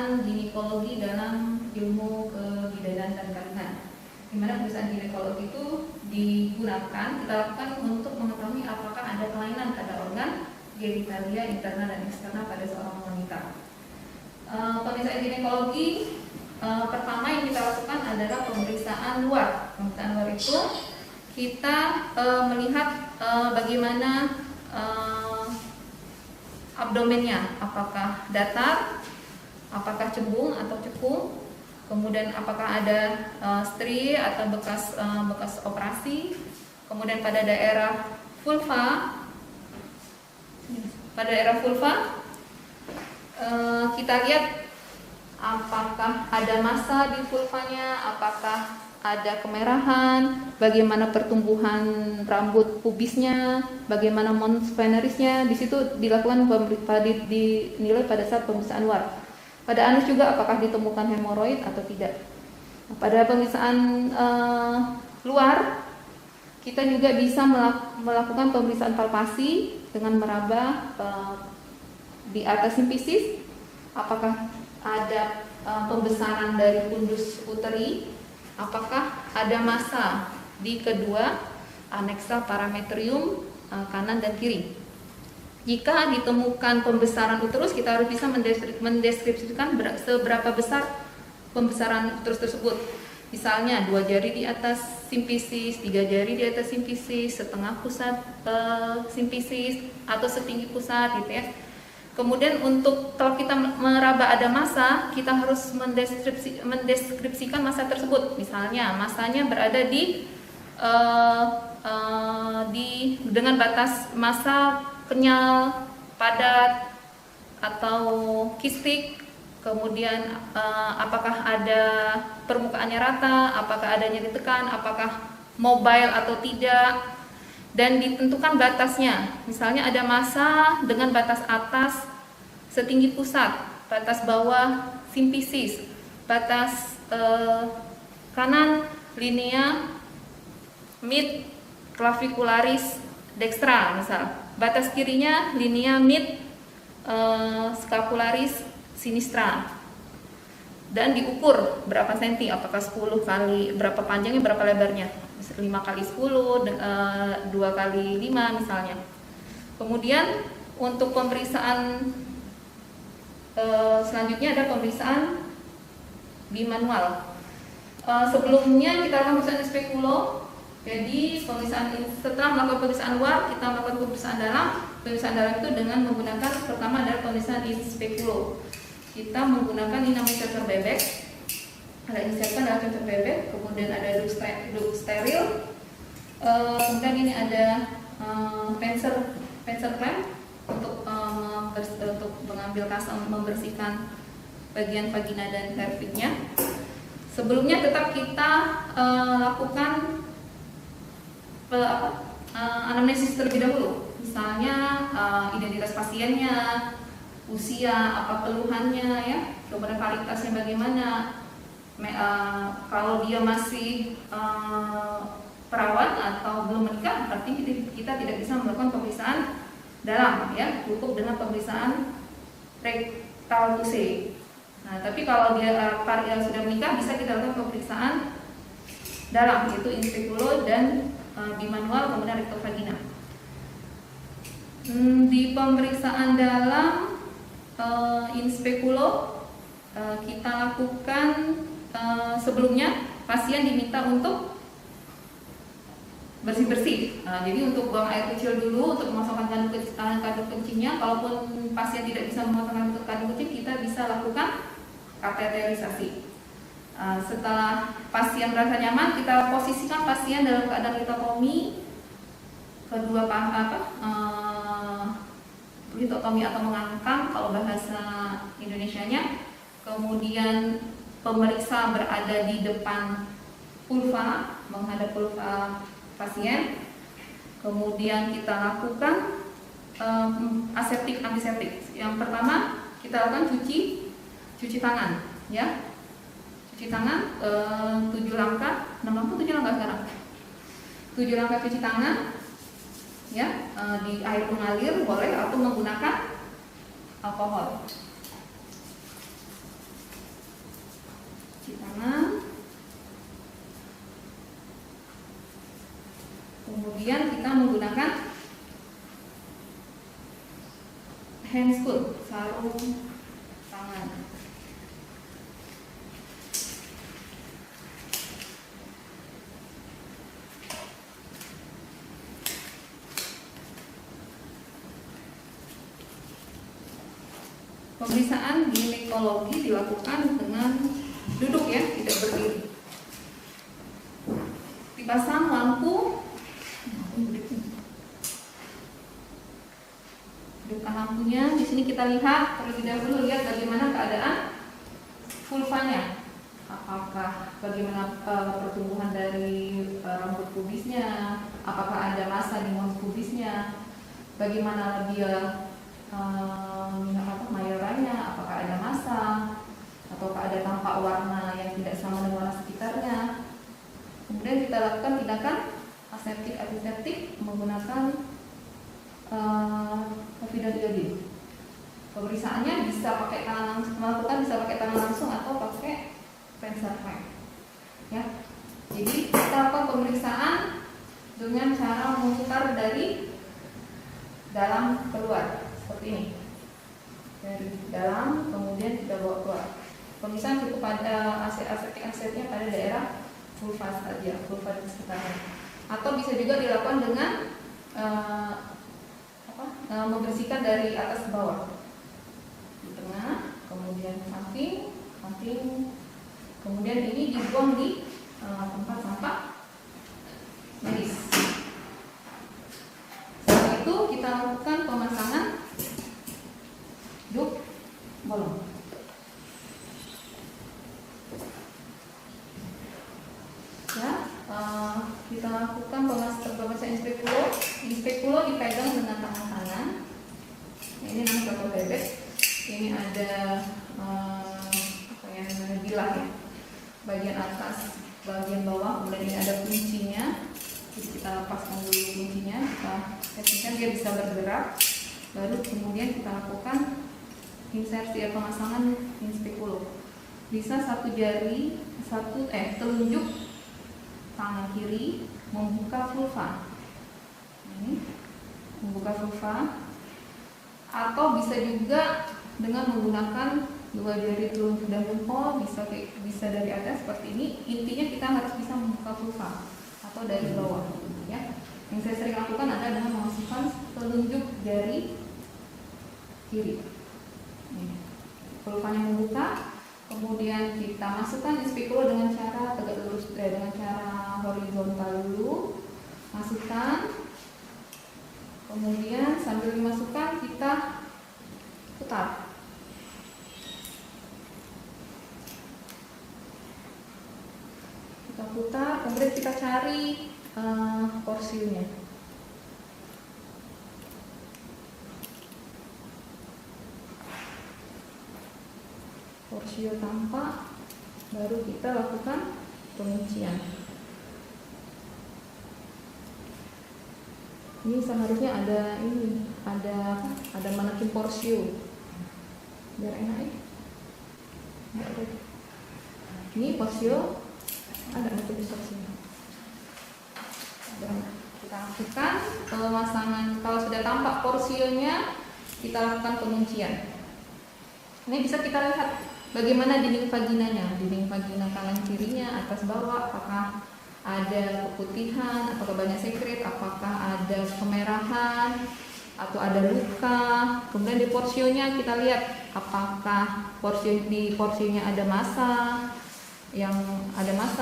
pemeriksaan ginekologi dalam ilmu kebidanan dan kandungan. Di mana pemeriksaan ginekologi itu digunakan, kita lakukan untuk mengetahui apakah ada kelainan pada organ genitalia internal dan eksternal pada seorang wanita. Pemeriksaan ginekologi pertama yang kita lakukan adalah pemeriksaan luar. Pemeriksaan luar itu kita melihat bagaimana abdomennya, apakah datar, apakah cembung atau cekung, kemudian apakah ada stri atau bekas operasi, kemudian pada daerah vulva, kita lihat apakah ada massa di vulvanya, apakah ada kemerahan, bagaimana pertumbuhan rambut pubisnya, bagaimana mons venerisnya. Di situ dilakukan dinilai pada saat pemeriksaan luar. Pada anus juga apakah ditemukan hemoroid atau tidak. Pada pemeriksaan luar, kita juga bisa melakukan pemeriksaan palpasi dengan meraba di atas simpisis, apakah ada pembesaran dari fundus uteri, apakah ada massa di kedua aneksa parametrium kanan dan kiri. Jika ditemukan pembesaran uterus, kita harus bisa mendeskripsikan seberapa besar pembesaran uterus tersebut. Misalnya 2 jari di atas simpisis, 3 jari di atas simpisis, setengah pusat simpisis, atau setinggi pusat gitu ya. Kemudian untuk kalau kita meraba ada massa, kita harus mendeskripsikan massa tersebut. Misalnya massanya berada dengan batas massa kenyal, padat, atau kistik. Kemudian apakah ada permukaannya rata, apakah ada nyeri tekan, apakah mobile atau tidak. Dan ditentukan batasnya, misalnya ada massa dengan batas atas setinggi pusat, batas bawah simpisis, batas kanan linea mid clavicularis dextra misal, batas kirinya linea mid scapularis sinistra, dan diukur berapa senti, apakah 10 kali, berapa panjangnya, berapa lebarnya, 5 kali 10, 2 kali 5 misalnya. Kemudian untuk pemeriksaan selanjutnya ada pemeriksaan bimanual. Sebelumnya kita lakukan pemeriksaan spekulo. Jadi setelah melakukan pemeriksaan luar, kita melakukan pemeriksaan dalam. Pemeriksaan dalam itu dengan menggunakan, pertama adalah pemeriksaan in spekulo. Kita menggunakan ini namanya sensor bebek. Ada insertan dalam sensor bebek, kemudian ada duct steril, kemudian ini ada pencil clamp untuk mengambil kasa, membersihkan bagian vagina dan cervixnya. Sebelumnya tetap kita lakukan anamnesis terlebih dahulu, misalnya identitas pasiennya, usia, apa keluhannya ya, kemudian kualitasnya bagaimana. Kalau dia masih perawan atau belum menikah, artinya kita tidak bisa melakukan pemeriksaan dalam ya, cukup dengan pemeriksaan rectal touche. Nah, tapi kalau dia yang sudah menikah, bisa kita lakukan pemeriksaan dalam, yaitu in speculo dan bimanual, kemudian rectal vagina. Di pemeriksaan dalam in speculo kita lakukan sebelumnya pasien diminta untuk bersih-bersih. Jadi untuk buang air kecil dulu, untuk memasukkan kandung kencingnya. Kalaupun pasien tidak bisa memasukkan kandung kencing, kita bisa lakukan kateterisasi. Setelah pasien merasa nyaman, kita posisikan pasien dalam keadaan litotomi, kedua litotomi atau mengangkang kalau bahasa Indonesianya. Kemudian pemeriksa berada di depan vulva, menghadap vulva pasien. Kemudian kita lakukan aseptik antiseptik. Yang pertama kita lakukan cuci tangan, ya. Cuci tangan 7 langkah, 6 langkah, 7 langkah sekarang. 7 langkah cuci tangan, ya, di air mengalir boleh atau menggunakan alkohol. cuci tangan. Kemudian kita menggunakan handscoon, sarung tangan. Pemeriksaan ginekologi dilakukan dengan duduk ya, tidak berdiri. Dipasang lampu, hidupkan lampunya. Di sini kita lihat, terlebih dahulu lihat bagaimana keadaan vulvanya. Apakah bagaimana pertumbuhan dari rambut pubisnya, apakah ada massa di mos pubisnya, bagaimana labia mayoranya, apakah ada massa, ataukah ada tampak warna yang tidak sama dengan warna sekitarnya. Kemudian kita lakukan tindakan aseptik antiseptik menggunakan povidone iodine. Pemeriksaannya bisa pakai tangan langsung, bisa pakai tangan langsung atau pakai Pencerflex. Ya. Jadi kita lakukan pemeriksaan dengan cara memutar dari dalam keluar seperti ini. Dari dalam kemudian kita bawa keluar. Pemeriksaan cukup pada aseptiknya pada daerah vulva saja, vulva di sekitarnya. Atau bisa juga dilakukan dengan membersihkan dari atas ke bawah. Di tengah, kemudian samping, kemudian ini dibuang di tempat sampah medis. Setelah itu kita lakukan pemasangan duk bolong. Ya, kita lakukan pemasangan inspekulo dipegang dengan tangan kanan. Ini namanya contoh bebek. Ini ada bilah ya, bagian atas, bagian bawah, kemudian ini ada kuncinya. Jadi kita lepaskan dulu kuncinya, kita pastikan dia bisa bergerak. Baru kemudian kita lakukan insersi atau pemasangan inspekulo. Bisa satu jari, telunjuk tangan kiri membuka vulva. Ini membuka vulva. Atau bisa juga dengan menggunakan dua jari telunjuk dan jempol, bisa dari atas seperti ini. Intinya kita harus bisa membuka vulva atau dari bawah, ya. Yang saya sering lakukan adalah dengan memasukkan telunjuk jari kiri. Vulvanya membuka, kemudian kita masukkan inspekulo dengan cara tegak lurus, dengan cara horizontal dulu. Masukkan, kemudian sambil dimasukkan kita putar. Kita putar, kemudian kita cari porsinya. Porsio tampak, baru kita lakukan penguncian. Ini seharusnya ada manekin porsio, biar enak ya. Ini porsio, ada manekin porsio. Kita lakukan pemasangan. Kalau sudah tampak porsionya, kita lakukan penguncian. Ini bisa kita lihat bagaimana dinding vaginanya, dinding vagina kanan kirinya, atas bawah, apakah ada keputihan, apakah banyak sekret, apakah ada kemerahan atau ada luka. Kemudian di porsionya kita lihat apakah di porsinya ada massa,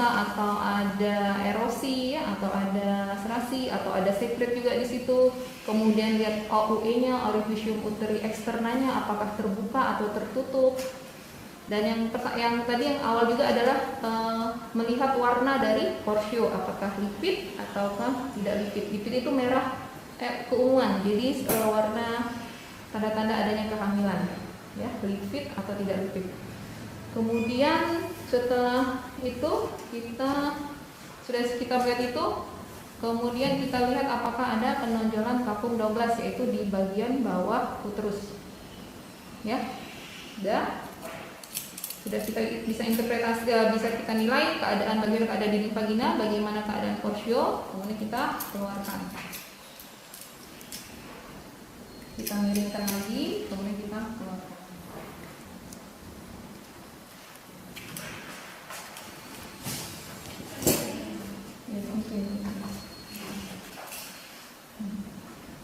atau ada erosi, atau ada laserasi, atau ada sekret juga di situ. Kemudian lihat OUE-nya, orificium uteri externanya, apakah terbuka atau tertutup. Dan yang tadi yang awal juga adalah melihat warna dari porsio, apakah lipid ataukah tidak lipid. Lipid itu merah keunguan, jadi warna tanda-tanda adanya kehamilan, ya, lipid atau tidak lipid. Kemudian setelah itu kita lihat itu, kemudian kita lihat apakah ada penonjolan kapung Douglas, yaitu di bagian bawah uterus, ya. sudah kita bisa interpretasi, bisa kita nilai keadaan bagaimana keadaan dinding vagina, bagaimana keadaan porsio, kemudian kita keluarkan. Kita miringkan lagi, kemudian kita keluarkan.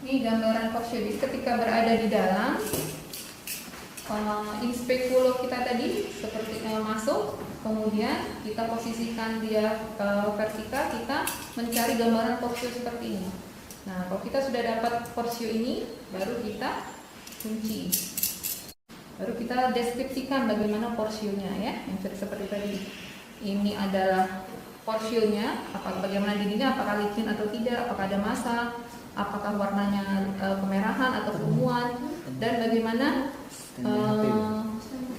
Ini gambaran porsio. Jadi ketika berada di dalam, in speculo kita tadi seperti masuk, kemudian kita posisikan dia vertikal, kita mencari gambaran porsio seperti ini. Nah, kalau kita sudah dapat porsio ini, baru kita kunci, baru kita deskripsikan bagaimana porsionya ya, yang seperti tadi. Ini adalah porsionya, bagaimana dindingnya, apakah licin atau tidak, apakah ada massa, apakah warnanya kemerahan atau keunguan, dan bagaimana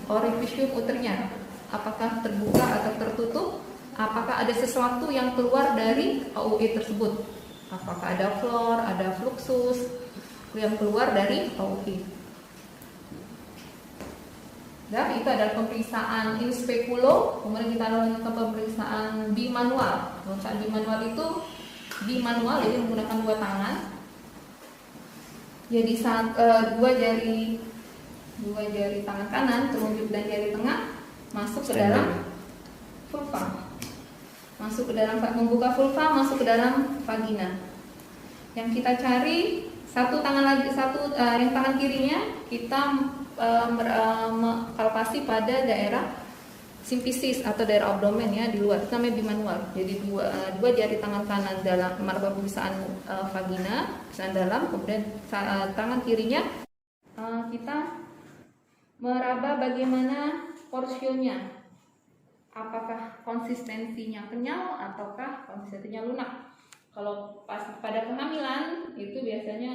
orificium uternya, apakah terbuka atau tertutup, apakah ada sesuatu yang keluar dari OUE tersebut, apakah ada flor, ada fluxus yang keluar dari OUE. Dan itu adalah pemeriksaan in speculo. Kemudian kita lakukan pemeriksaan bimanual. Pemeriksaan bimanual itu bimanual, jadi menggunakan dua tangan. Jadi dua jari tangan kanan, telunjuk dan jari tengah masuk ke dalam vulva, masuk ke dalam, membuka vulva, masuk ke dalam vagina. Yang kita cari satu tangan lagi, yang tangan kirinya kita palpasi pada daerah simpisis atau daerah abdomen ya, di luar, itu namanya bimanual. Jadi dua jari tangan kanan dalam melakukan pemeriksaan vagina, pemeriksaan dalam, kemudian tangan kirinya kita meraba bagaimana porsionya, apakah konsistensinya kenyal ataukah konsistensinya lunak. Kalau pada kehamilan itu biasanya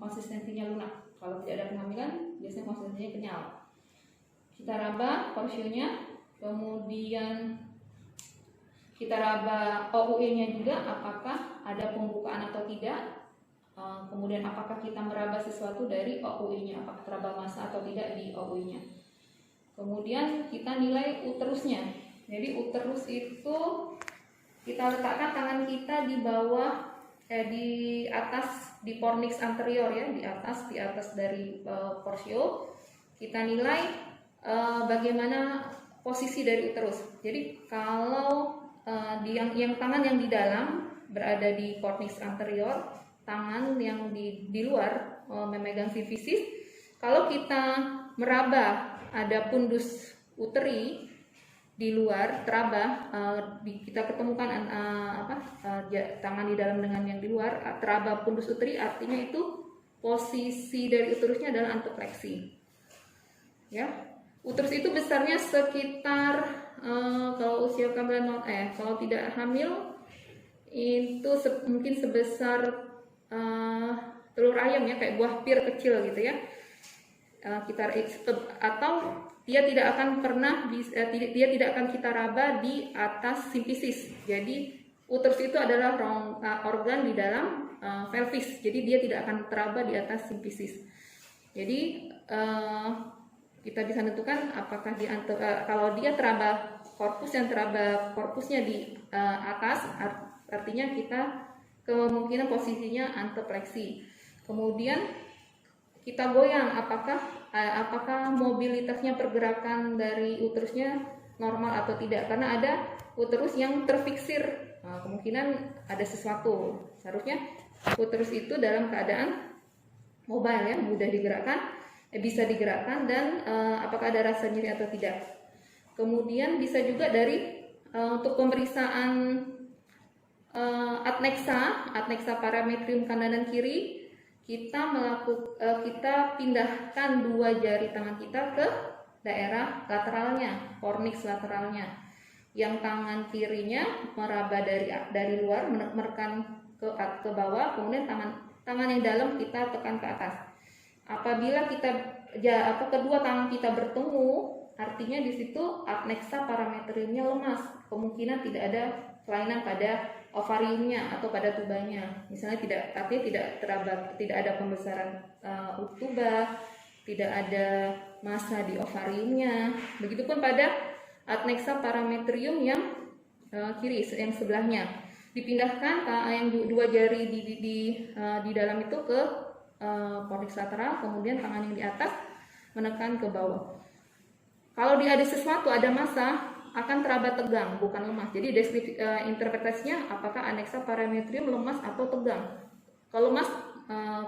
konsistensinya lunak. Kalau tidak ada kehamilan biasanya konsistensinya kenyal. Kita raba porsionya, kemudian kita raba OUE-nya juga, apakah ada pembukaan atau tidak. Kemudian apakah kita meraba sesuatu dari OUE-nya, apakah teraba massa atau tidak di OUE-nya. Kemudian kita nilai uterusnya. Jadi uterus itu kita letakkan tangan kita di bawah, di atas, di fornix anterior ya, di atas dari porsio. Kita nilai bagaimana posisi dari uterus. Jadi kalau yang tangan yang di dalam berada di fornix anterior, tangan yang di luar memegang simfisis. Kalau kita meraba ada pundus uteri di luar, teraba, kita ketemukan tangan di dalam dengan yang di luar, teraba pundus uteri, artinya itu posisi dari uterusnya adalah antopleksi. Ya, uterus itu besarnya sekitar kalau usia kehamilan kalau tidak hamil itu mungkin sebesar telur ayam ya, kayak buah pir kecil gitu ya. Atau dia tidak akan dia tidak akan kita raba di atas simfisis. Jadi uterus itu adalah organ di dalam pelvis. Jadi dia tidak akan teraba di atas simfisis. Jadi kita bisa menentukan apakah kalau dia teraba korpusnya di atas, artinya kita kemungkinan posisinya antopleksi. Kemudian kita goyang, apakah mobilitasnya, pergerakan dari uterusnya normal atau tidak, karena ada uterus yang terfiksir, kemungkinan ada sesuatu. Seharusnya uterus itu dalam keadaan mobile ya, mudah digerakkan, bisa digerakkan, dan apakah ada rasa nyeri atau tidak. Kemudian bisa juga dari untuk pemeriksaan adnexa parametrium kanan dan kiri, kita pindahkan dua jari tangan kita ke daerah lateralnya, fornix lateralnya. Yang tangan kirinya meraba dari luar, menekan ke bawah, kemudian tangan yang dalam kita tekan ke atas. Apabila kedua tangan kita bertemu, artinya di situ adnexa parametriumnya lemas, kemungkinan tidak ada kelainan pada ovariumnya atau pada tubanya. Misalnya tidak ada pembesaran tuba, tidak ada massa di ovariumnya. Begitupun pada adnexa parametrium yang kiri, yang sebelahnya. Dipindahkan yang dua jari di dalam itu ke pornix lateral, kemudian tangan yang di atas menekan ke bawah. Kalau dia ada sesuatu, ada massa, akan teraba tegang, bukan lemas. Jadi interpretasinya apakah adnexa parametrium lemas atau tegang. Kalau lemas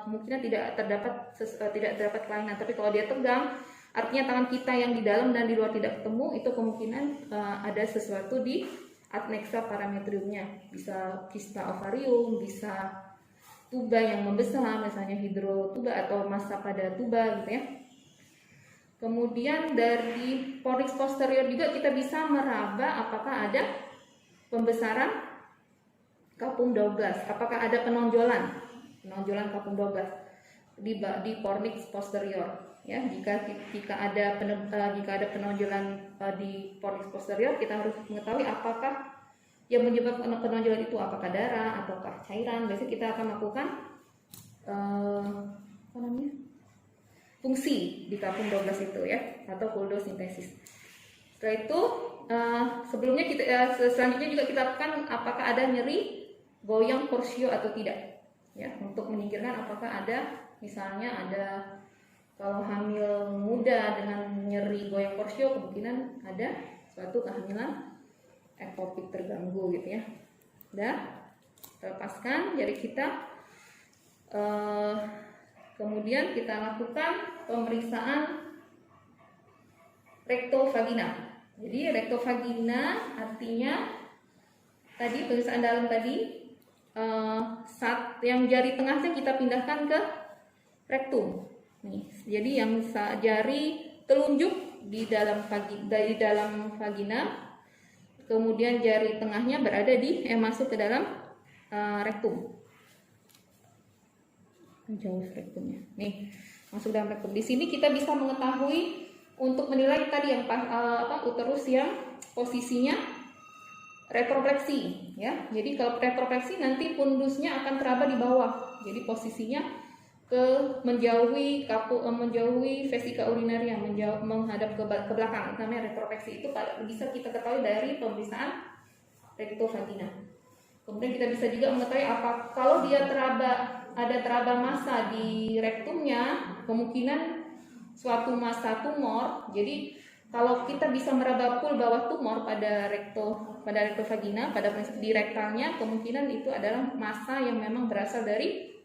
kemungkinan tidak terdapat kelainan, tapi kalau dia tegang, artinya tangan kita yang di dalam dan di luar tidak ketemu, itu kemungkinan ada sesuatu di adnexa parametriumnya. Bisa kista ovarium, bisa tuba yang membesar, misalnya hidrotuba atau massa pada tuba gitu ya. Kemudian dari pornix posterior juga kita bisa meraba apakah ada pembesaran kapum Douglas, apakah ada penonjolan kapum Douglas di pornix posterior. Ya, jika ada penonjolan di pornix posterior, kita harus mengetahui apakah yang menyebabkan penonjolan itu, apakah darah ataukah cairan. Biasanya kita akan melakukan fungsi di kapum 12 itu ya, atau kuldosintesis. Setelah itu selanjutnya juga kita lakukan apakah ada nyeri goyang korsio atau tidak ya, untuk menyingkirkan apakah ada misalnya kalau hamil muda dengan nyeri goyang korsio, kemungkinan ada suatu kehamilan ektopik terganggu gitu ya. Udah, lepaskan jari kita. Kemudian kita lakukan pemeriksaan rektovagina. Jadi rektovagina artinya tadi pemeriksaan dalam tadi, saat yang jari tengahnya kita pindahkan ke rektum. Nih, jadi yang jari telunjuk di dalam vagina, kemudian jari tengahnya berada masuk ke dalam rektum. Jauh rektumnya. Nih, masuk dalam rektum. Di sini kita bisa mengetahui untuk menilai tadi yang uterus yang posisinya retropleksi ya. Jadi kalau retropleksi nanti fundusnya akan teraba di bawah. Jadi posisinya menjauhi vesika urinaria, menghadap ke belakang. Itu namanya retropleksi. Itu bisa kita ketahui dari pemeriksaan rektovagina. Kemudian kita bisa juga mengetahui kalau dia ada teraba massa di rektumnya, kemungkinan suatu massa tumor. Jadi kalau kita bisa meraba full bawah tumor pada rektovagina, pada prinsip di rektalnya, kemungkinan itu adalah massa yang memang berasal dari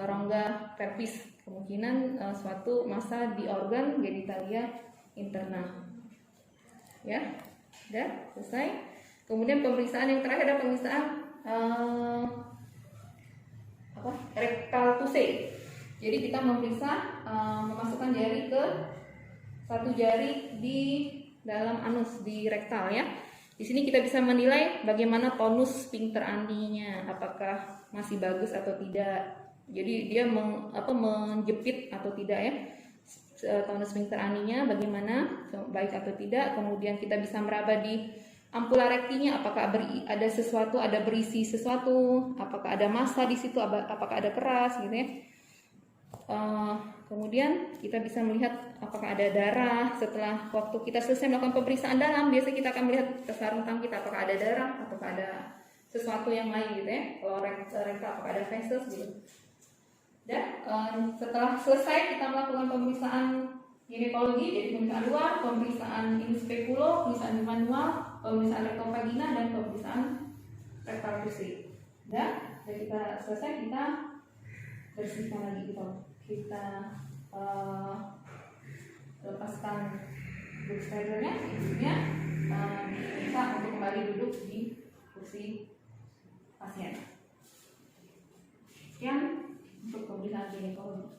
rongga pelvis. Kemungkinan suatu massa di organ genitalia interna. Ya, sudah selesai. Kemudian pemeriksaan yang terakhir adalah pemeriksaan rektal tuse. Jadi kita memeriksa memasukkan jari satu jari di dalam anus di rektal ya. Di sini kita bisa menilai bagaimana tonus sphincter aninya, apakah masih bagus atau tidak. Jadi dia menjepit atau tidak ya. Tonus sphincter aninya bagaimana, baik atau tidak. Kemudian kita bisa meraba di ampula rektinya, apakah ada sesuatu, ada berisi sesuatu, apakah ada massa di situ, apakah ada keras gitu ya. Kemudian kita bisa melihat apakah ada darah. Setelah waktu kita selesai melakukan pemeriksaan dalam, biasanya kita akan melihat ke sarung tangan kita apakah ada darah, apakah ada sesuatu yang lain gitu ya. Kalau rektal apakah ada feses gitu. Dan setelah selesai kita melakukan pemeriksaan ginekologi, jadi pemeriksaan luar, pemeriksaan in speculo, pemeriksaan manual, pemeriksaan rektovagina, dan pemeriksaan rektal tuse. Dan kita selesai, kita bersihkan lagi kita lepaskan book stridernya, ibunya diminta untuk kembali duduk di kursi pasien. Sekian untuk pemeriksaan ginekologi.